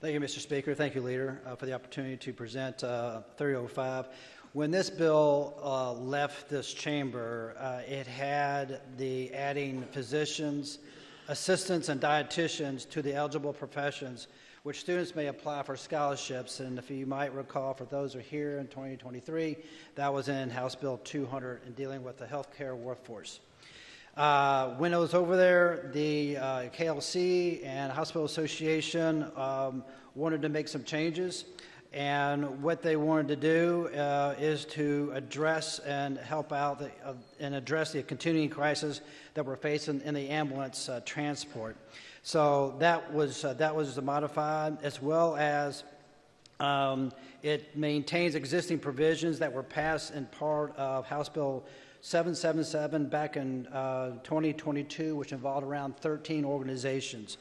Thank you, Mr. Speaker. Thank you, Leader, for the opportunity to present 3005. When this bill left this chamber, it had the adding physicians, assistants, and dietitians to the eligible professions, which students may apply for scholarships. And if you might recall, for those who are here in 2023, that was in House Bill 200 in dealing with the healthcare workforce. When I was over there, the KLC and Hospital Association wanted to make some changes, and what they wanted to do is to address and help out and address the continuing crisis that we're facing in the ambulance transport. So that was modified, as well as it maintains existing provisions that were passed in part of House Bill 777 back in 2022, which involved around 13 organizations.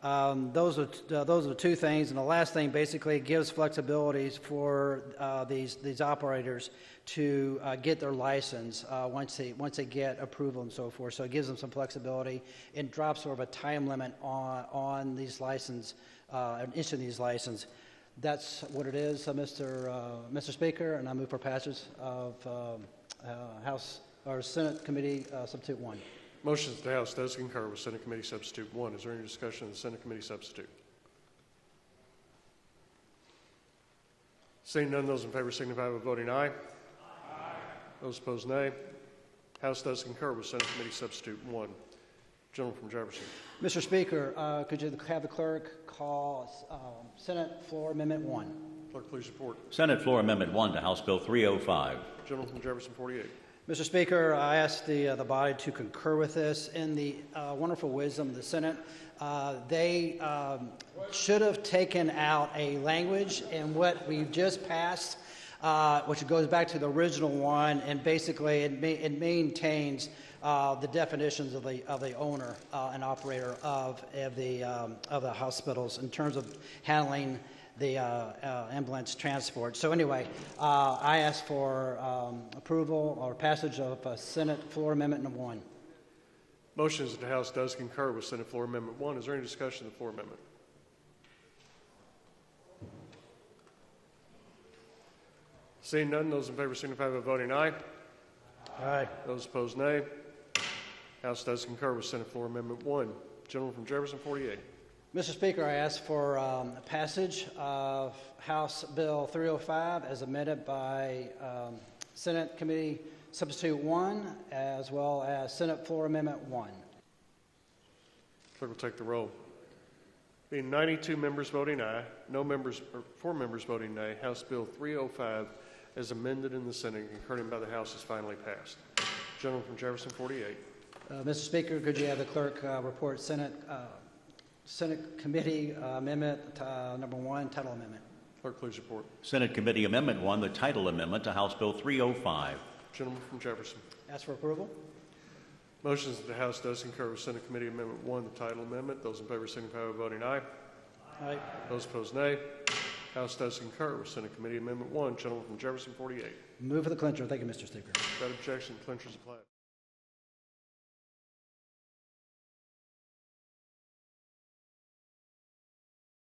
Those are the two things, and the last thing basically gives flexibilities for these operators to get their license once they get approval and so forth. So it gives them some flexibility and drops sort of a time limit on these license, issuing these licenses. That's what it is, Mr. Speaker, and I move for passage of House or Senate Committee Substitute 1. Motion that the House does concur with Senate Committee Substitute 1. Is there any discussion of the Senate Committee Substitute? Seeing none, those in favor signify by voting aye. Aye. Those opposed, nay. House does concur with Senate Committee Substitute 1. Gentleman from Jefferson. Mr. Speaker, could you have the clerk call Senate Floor Amendment 1? Clerk, please report. Senate Floor Amendment 1 to House Bill 305. Gentleman from Jefferson, 48. Mr. Speaker, I ask the body to concur with this. In the wonderful wisdom of the Senate, they should have taken out a language in what we just passed, which goes back to the original one, and basically it maintains the definitions of the owner and operator of the hospitals in terms of handling the ambulance transport. So anyway, I ask for approval or passage of Senate Floor Amendment Number 1. Motion is that the House does concur with Senate Floor Amendment 1. Is there any discussion of the floor amendment? Seeing none, those in favor signify by voting aye. Aye. Those opposed, nay. House does concur with Senate Floor Amendment 1. Gentleman from Jefferson, 48. Mr. Speaker, I ask for passage of House Bill 305 as amended by Senate Committee Substitute 1, as well as Senate Floor Amendment 1. Clerk will take the roll. Being 92 members voting aye, no members or 4 members voting nay, House Bill 305 as amended in the Senate and concurred by the House is finally passed. Gentleman from Jefferson, 48. Mr. Speaker, could you have the clerk report Senate Committee Amendment Number 1, Title Amendment? Clerk, please report. Senate Committee Amendment 1, the title amendment to House Bill 305. Gentleman from Jefferson. Ask for approval. Motion is that the House does concur with Senate Committee Amendment 1, the title amendment. Those in favor signify by voting aye. Aye. Those opposed, nay. House does concur with Senate Committee Amendment 1. Gentleman from Jefferson, 48. Move for the clincher. Thank you, Mr. Speaker. Without objection, the clincher is applied.